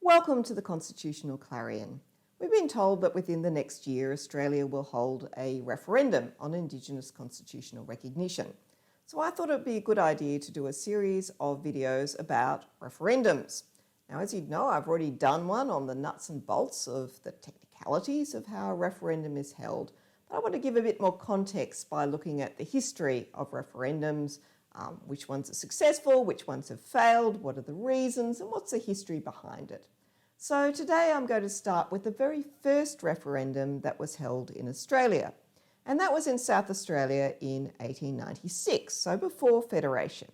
Welcome to the Constitutional Clarion. We've been told that within the next year Australia will hold a referendum on Indigenous constitutional recognition. So I thought it would be a good idea to do a series of videos about referendums. Now, as you know, I've already done one on the nuts and bolts of the technicalities of how a referendum is held, but I want to give a bit more context by looking at the history of referendums, which ones are successful, which ones have failed, what are the reasons, and what's the history behind it. So today I'm going to start with the very first referendum that was held in Australia, and that was in South Australia in 1896, so before Federation.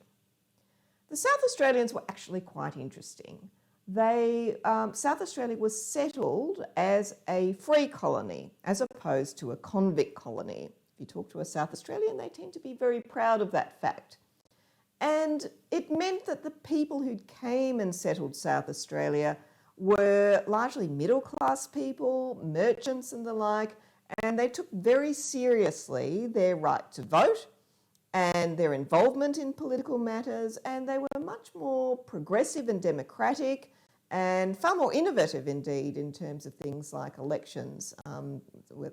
The South Australians were actually quite interesting. South Australia was settled as a free colony as opposed to a convict colony. If you talk to a South Australian, they tend to be very proud of that fact. And it meant that the people who came and settled South Australia were largely middle-class people, merchants and the like, and they took very seriously their right to vote and their involvement in political matters, and they were much more progressive and democratic and far more innovative indeed in terms of things like elections.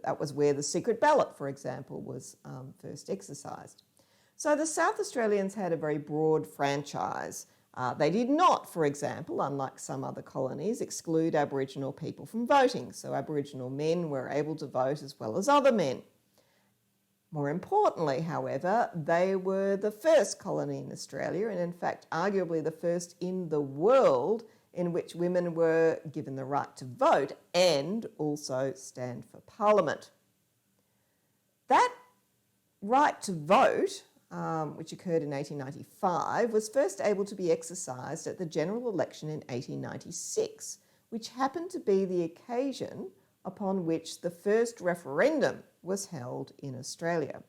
That was where the secret ballot, for example, was first exercised. So the South Australians had a very broad franchise. They did not, for example, unlike some other colonies, exclude Aboriginal people from voting. So Aboriginal men were able to vote as well as other men. More importantly, however, they were the first colony in Australia, and in fact, arguably the first in the world in which women were given the right to vote and also stand for Parliament. That right to vote, which occurred in 1895, was first able to be exercised at the general election in 1896, which happened to be the occasion upon which the first referendum was held in Australia.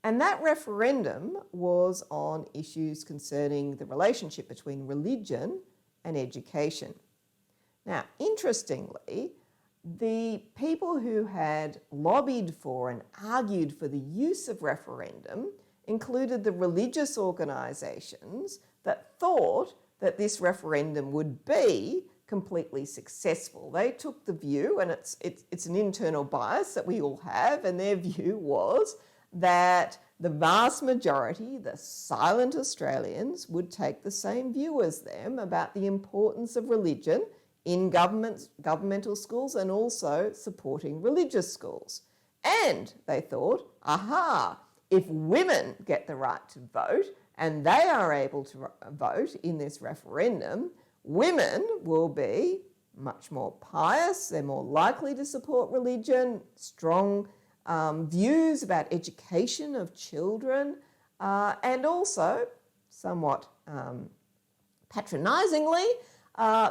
And that referendum was on issues concerning the relationship between religion and education. Now, interestingly, the people who had lobbied for and argued for the use of referendum included the religious organisations that thought that this referendum would be completely successful. They took the view, and it's an internal bias that we all have, and their view was that the vast majority, the silent Australians, would take the same view as them about the importance of religion in governmental schools and also supporting religious schools. And they thought, aha, if women get the right to vote and they are able to vote in this referendum, women will be much more pious, they're more likely to support religion, strong views about education of children, and also, somewhat patronisingly,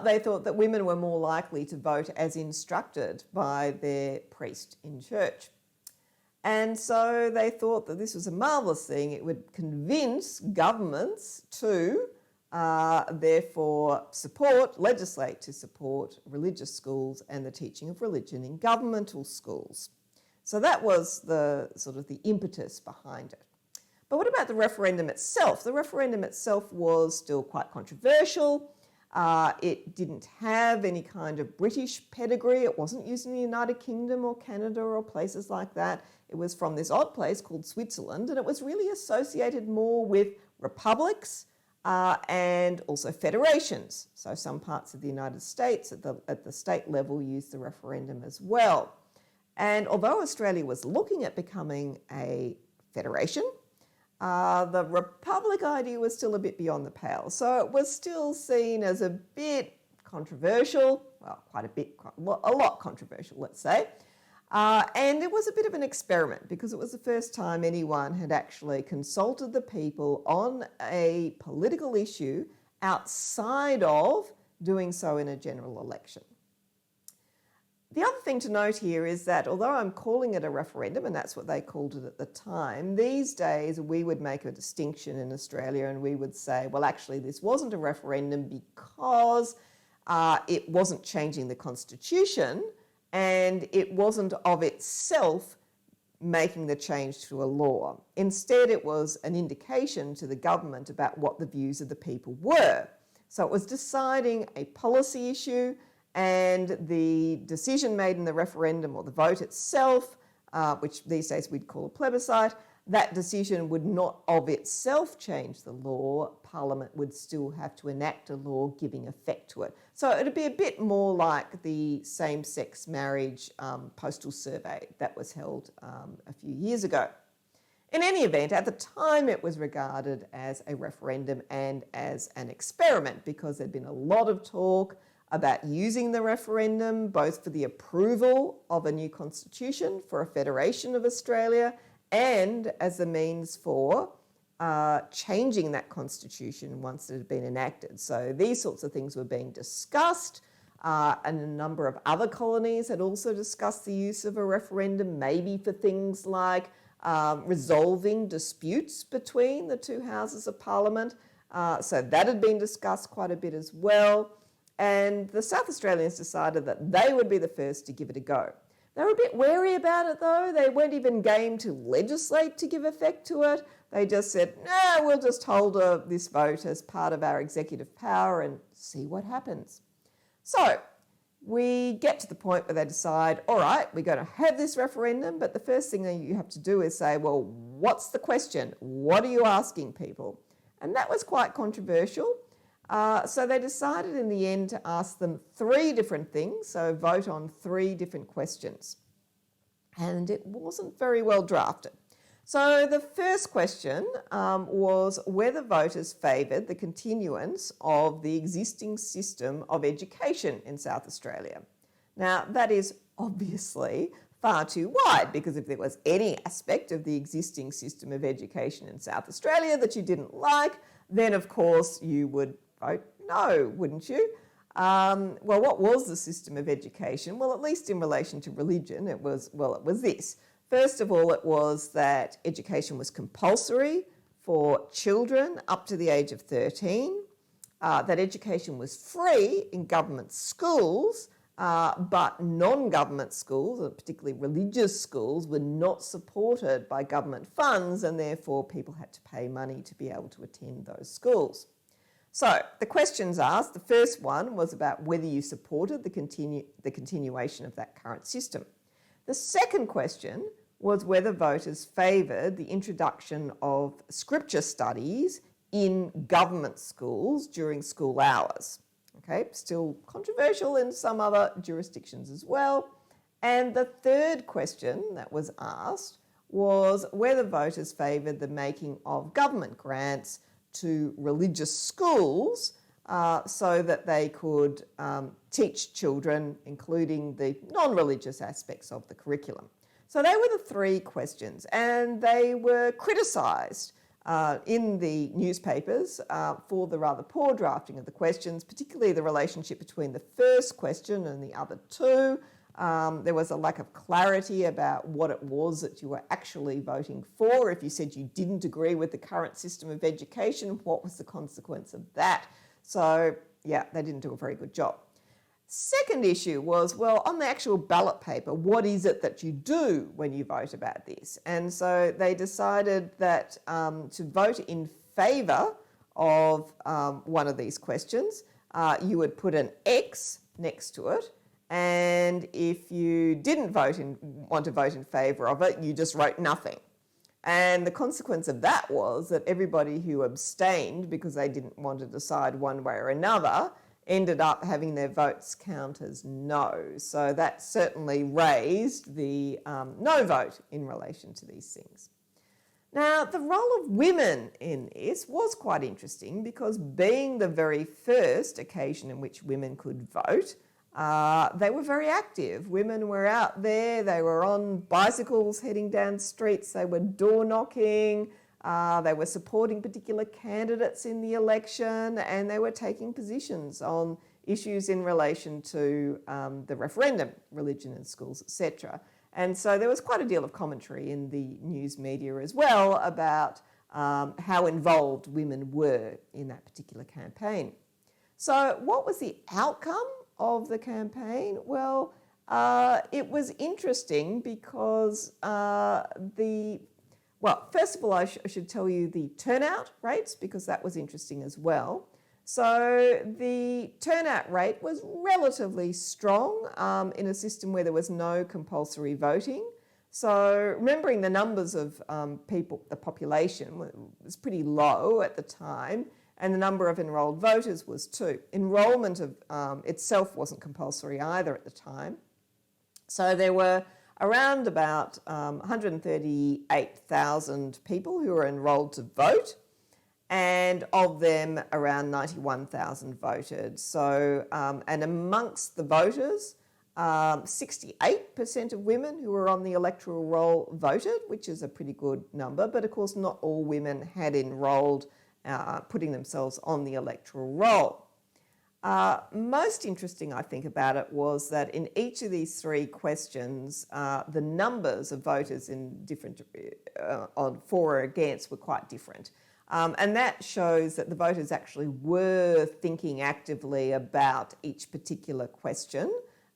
they thought that women were more likely to vote as instructed by their priest in church. And so they thought that this was a marvellous thing. It would convince governments to therefore legislate to support religious schools and the teaching of religion in governmental schools. So that was the impetus behind it. But what about the referendum itself? The referendum itself was still quite controversial. It didn't have any kind of British pedigree. It wasn't used in the United Kingdom or Canada or places like that. It was from this odd place called Switzerland, and it was really associated more with republics and also federations. So some parts of the United States at the state level used the referendum as well. And although Australia was looking at becoming a federation, the republic idea was still a bit beyond the pale. So it was still seen as a bit controversial, well, a lot controversial, let's say. And it was a bit of an experiment because it was the first time anyone had actually consulted the people on a political issue outside of doing so in a general election. The other thing to note here is that although I'm calling it a referendum, and that's what they called it at the time, these days we would make a distinction in Australia and we would say, well, actually this wasn't a referendum because it wasn't changing the constitution and it wasn't of itself making the change to a law. Instead, it was an indication to the government about what the views of the people were. So it was deciding a policy issue and the decision made in the referendum, or the vote itself, which these days we'd call a plebiscite, that decision would not of itself change the law. Parliament would still have to enact a law giving effect to it. So it'd be a bit more like the same-sex marriage postal survey that was held a few years ago. In any event, at the time it was regarded as a referendum and as an experiment, because there'd been a lot of talk about using the referendum both for the approval of a new constitution for a federation of Australia and as a means for changing that constitution once it had been enacted. So these sorts of things were being discussed, and a number of other colonies had also discussed the use of a referendum, maybe for things like resolving disputes between the two houses of Parliament. So that had been discussed quite a bit as well. And the South Australians decided that they would be the first to give it a go. They were a bit wary about it though. They weren't even game to legislate to give effect to it. They just said, no, we'll just hold this vote as part of our executive power and see what happens. So we get to the point where they decide, all right, we're going to have this referendum, but the first thing that you have to do is say, well, what's the question? What are you asking people? And that was quite controversial. So they decided in the end to ask them 3 different things, so vote on 3 different questions. And it wasn't very well drafted. So the first question was whether voters favoured the continuance of the existing system of education in South Australia. Now, that is obviously far too wide, because if there was any aspect of the existing system of education in South Australia that you didn't like, then of course you would vote no, wouldn't you? Well, what was the system of education? Well, at least in relation to religion, it was this. First of all, it was that education was compulsory for children up to the age of 13, that education was free in government schools, but non-government schools, particularly religious schools, were not supported by government funds, and therefore people had to pay money to be able to attend those schools. So the questions asked, the first one was about whether you supported the continuation of that current system. The second question was whether voters favoured the introduction of scripture studies in government schools during school hours. Okay, still controversial in some other jurisdictions as well. And the third question that was asked was whether voters favoured the making of government grants to religious schools so that they could teach children, including the non-religious aspects of the curriculum. So they were the 3 questions, and they were criticised in the newspapers for the rather poor drafting of the questions, particularly the relationship between the first question and the other 2. There was a lack of clarity about what it was that you were actually voting for. If you said you didn't agree with the current system of education, what was the consequence of that? So, yeah, they didn't do a very good job. Second issue was, well, on the actual ballot paper, what is it that you do when you vote about this? And so they decided that to vote in favour of one of these questions, you would put an X next to it. And if you didn't want to vote in favour of it, you just wrote nothing. And the consequence of that was that everybody who abstained because they didn't want to decide one way or another ended up having their votes count as no. So that certainly raised the no vote in relation to these things. Now, the role of women in this was quite interesting, because being the very first occasion in which women could vote, they were very active. Women were out there, they were on bicycles heading down streets, they were door knocking, they were supporting particular candidates in the election, and they were taking positions on issues in relation to the referendum, religion in schools, etc. And so there was quite a deal of commentary in the news media as well about how involved women were in that particular campaign. So what was the outcome of the campaign? Well, it was interesting because first of all, I should tell you the turnout rates, because that was interesting as well. So the turnout rate was relatively strong in a system where there was no compulsory voting. So remembering the numbers of people, the population was pretty low at the time, and the number of enrolled voters was too. Enrolment itself wasn't compulsory either at the time. So there were around about 138,000 people who were enrolled to vote, and of them around 91,000 voted. So, and amongst the voters, 68% of women who were on the electoral roll voted, which is a pretty good number, but of course not all women had enrolled, putting themselves on the electoral roll. Most interesting, I think, about it was that in each of these three questions, the numbers of voters in different on for or against were quite different. And that shows that the voters actually were thinking actively about each particular question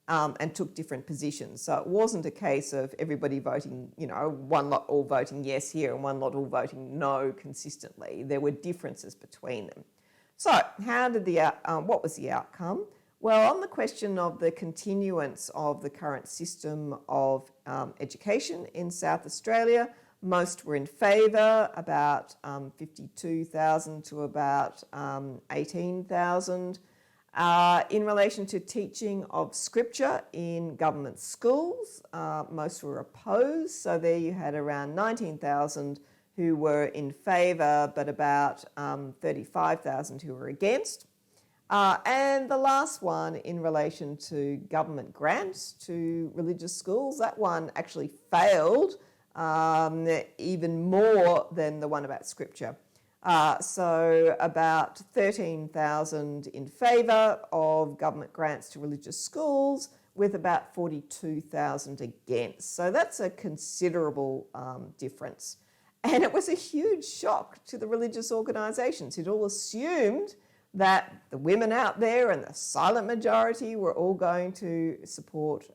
and took different positions. So it wasn't a case of everybody voting, one lot all voting yes here and one lot all voting no consistently. There were differences between them. So what was the outcome? Well, on the question of the continuance of the current system of education in South Australia, most were in favour, about 52,000 to about 18,000. In relation to teaching of scripture in government schools, most were opposed. So there you had around 19,000 who were in favour, but about 35,000 who were against. And the last one in relation to government grants to religious schools, that one actually failed even more than the one about scripture. So about 13,000 in favour of government grants to religious schools with about 42,000 against. So that's a considerable difference. And it was a huge shock to the religious organisations who'd all assumed that the women out there and the silent majority were all going to support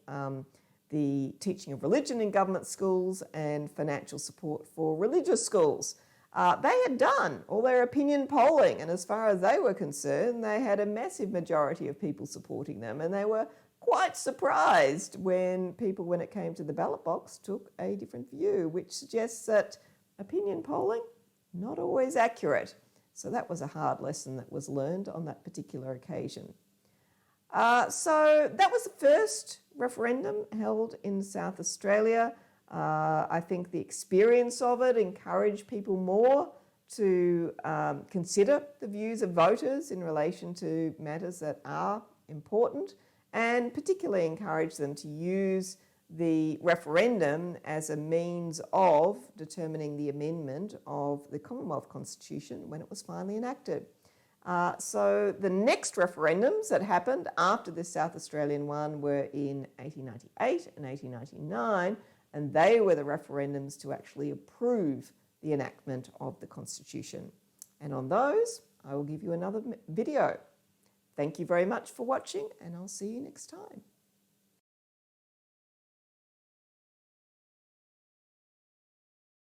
the teaching of religion in government schools and financial support for religious schools. They had done all their opinion polling, and as far as they were concerned, they had a massive majority of people supporting them, and they were quite surprised when it came to the ballot box, took a different view, which suggests that opinion polling, not always accurate. So that was a hard lesson that was learned on that particular occasion. So that was the first referendum held in South Australia. I think the experience of it encouraged people more to consider the views of voters in relation to matters that are important, and particularly encouraged them to use the referendum as a means of determining the amendment of the Commonwealth Constitution when it was finally enacted. So the next referendums that happened after the South Australian one were in 1898 and 1899, and they were the referendums to actually approve the enactment of the Constitution. And on those, I will give you another video. Thank you very much for watching, and I'll see you next time.